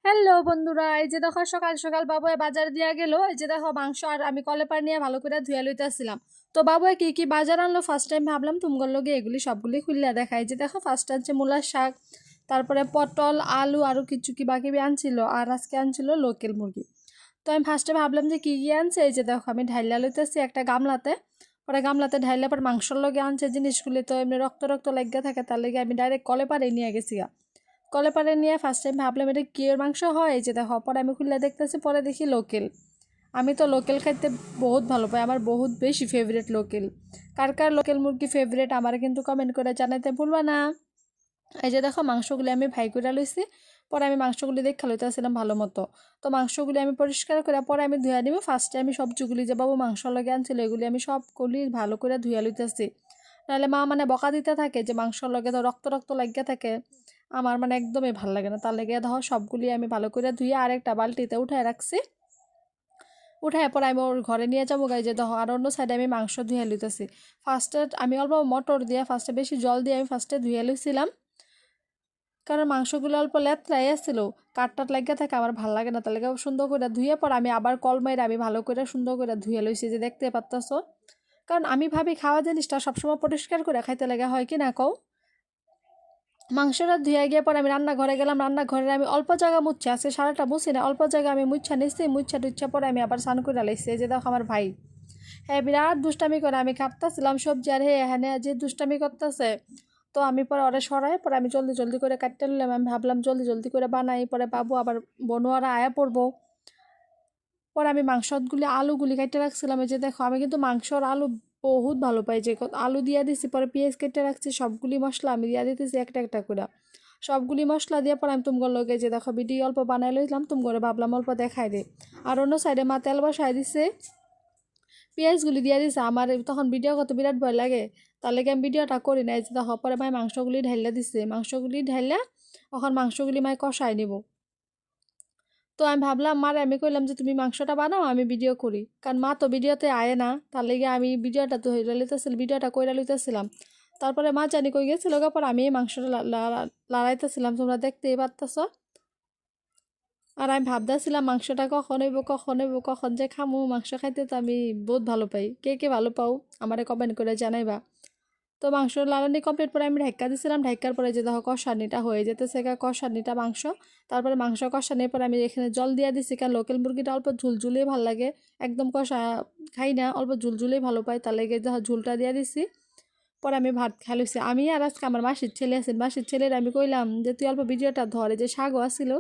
Hello বন্ধুরা, এই যে দেখো সকাল সকাল বাবুয়ে বাজার দিয়া গেল। এই যে দেখো মাংস আর আমি কলেপার নিয়ে ভালো করে ধুয়ে লইতেছিলাম। তো বাবুয়ে কি কি বাজার আনলো ফার্স্ট টাইম ভাবলাম তুমগর লগে এগুলি সবগুলি খুললে দেখাই। যে দেখো ফার্স্ট আনছে মূলার শাক, তারপরে পটল আলু আরও কিছু কি বাকি আনছিল, আর আজকে আনছিল লোকেল মুরগি। তো আমি ফার্স্টে ভাবলাম যে কি কি আনছে। এই যে দেখো আমি ঢাইলা লইতেছি একটা গামলাতে, পরে গামলাতে ঢাইলে পর মাংসর লগে আনছে জিনিসগুলি। তো এমনি রক্ত রক্ত লাগিয়ে থাকে, তার লেগে আমি ডাইরেক্ট কলেপারে নিয়ে গেছি। কলেপারে নিয়ে ফার্স্ট টাইম ভাবলাম এটা কিয়ের মাংস হয়। এই যে দেখো পরে আমি খুললে দেখতেছি, পরে দেখি লোকেল। আমি তো লোকেল খাইতে বহুত ভালো পাই, আমার বহুত বেশি ফেভারিট লোকেল। কার কার লোকেল মুরগি ফেভারিট আমার কিন্তু কমেন্ট করে জানাইতে ভুলবা না। এই যে দেখো মাংসগুলি আমি ভাই করে লইছি, পরে আমি মাংসগুলি দেখে লইতেছিলাম ভালো মতো। তো মাংসগুলি আমি পরিষ্কার করে পরে আমি ধুয়ে নিব। ফার্স্টে আমি সবজিগুলি যে বাবু মাংস লগে আনছিল এগুলি আমি সবগুলি ভালো করে ধুয়ে লইতেছি। নাহলে মা মানে বকা দিতে থাকে যে মাংসর লগে তো রক্ত রক্ত লাগিয়ে থাকে, আমার মানে একদমই ভালো লাগে না। তার লেগে ধর সবগুলি আমি ভালো করে ধুয়ে আরেকটা বালতিতে উঠায় রাখছি। উঠায় পরে আমি ওর ঘরে নিয়ে যাবো গাই। যে দেখো আর অন্য সাইডে আমি মাংস ধুয়ে লইতেছি। ফার্স্টে আমি অল্প মটর দিয়ে ফার্স্টে বেশি জল দিয়ে আমি ফার্স্টে ধুয়ে লইছিলাম, কারণ মাংসগুলো অল্প লেত্রাই আসছিল, কাঠটাট লাগিয়ে থাকে আমার ভালো লাগে না। তার লেগে সুন্দর করে ধুয়ে পর আমি আবার কল মাইরে আমি ভালো করে সুন্দর করে ধুয়ে লইছি, যে দেখতে পারতাছ। কারণ আমি ভাবি খাওয়া জিনিসটা সবসময় পরিষ্কার করে খাইতে লাগে, হয় কি না কও। মাংসটা ধুয়ে গিয়ে পরে আমি রান্নাঘরে গেলাম। রান্নাঘরে আমি অল্প জায়গা মুচ্ছে, আজকে সারাটা মুছি না, অল্প জায়গা আমি মুচ্ছা নিচ্ছি। মুচ্ছা টুচ্ছা পরে আমি আবার স্নান করে লাইছি। এই যে দেখো আমার ভাই, হ্যাঁ বিরাট দুষ্টামি করে। আমি কাটতেছিলাম সবজি আর হ্যাঁ যে দুষ্টামি করতেছে। তো আমি পরে ওরে সরাই পরে আমি জলদি জলদি করে কাটতে নিলাম। আমি ভাবলাম জলদি জলদি করে বানাই, পরে বাবু আবার বনোয়ারা আয়া পড়বো। পরে আমি মাংসগুলি আলুগুলি কেটে রাখছিলাম। এই যে দেখো আমি কিন্তু মাংসর আলু বহুত ভালো পাই। যে আলু দিয়ে দিছি, পরে পেঁয়াজ কেটে রাখছি, সবগুলি মশলা আমি দিয়ে দিতেছি একটা একটা করে। সবগুলি মশলা দিয়ে পরে আমি তুমগর লগে যে দেখো ভিডিও অল্প বানাই লইলাম, তুমগরে ভাবলাম অল্প দেখাই দে। আর অন্য সাইডে মা তেল বসাই দিছে, পেঁয়াজগুলি দিয়ে দিছে। আমার তখন ভিডিও করতে বিরাট ভয় লাগে, তার লেগে আমি ভিডিওটা করি না। এই যে দেখো পরে মাই মাংসগুলি ঢাইলা দিছে, মাংসগুলি ঢাইলা এখন মাংসগুলি মাই কষাই নিব। তো আমি ভাবলাম মারে আমি কইলাম যে তুমি মাংসটা বানাও, আমি ভিডিও করি, কারণ মা তো ভিডিওতে আয় না। তার লেগে আমি ভিডিওটা তো হইরা লইতেছিলাম, ভিডিওটা কইরা লইতেছিলাম। তারপরে মা জানি কই গেছিল, পর আমি এই মাংসটা লড়াইতেছিলাম, তোমরা দেখতেই পারতেছ। আর আমি ভাবতেছিলাম মাংসটা কখন হইব কখন হইব, কখন যে খামু। মাংস খাইতে তো আমি বহুত ভালো পাই। কে কে ভালো পাও আমারে কমেন্ট করে জানাইবা। তো মাংস লালানি কমপ্লিট পরে আমি ঢাক্কা দিছিলাম। ঢাক্কার পরে যে দেখো কষানিটা হয়ে যেতেছে, কষানিটা মাংস। তারপরে মাংস কষানির পরে আমি এখানে জল দিয়ে দিছি, কারণ লোকেল মুরগিটা অল্প ঝুলঝুলেই ভালো লাগে, একদম কষা খাই না, অল্প ঝুলঝুলেই ভালো পাই। তার লেগে দেখো ঝুলটা দিয়ে দিছি। পরে আমি ভাত খাই লইছি। আমি আর আজকে আমার মাসির ছেলে আছেন, মাসির ছেলের আমি কইলাম যে তুই অল্প ভিডিওটা ধরে, যে শাকও আসছিল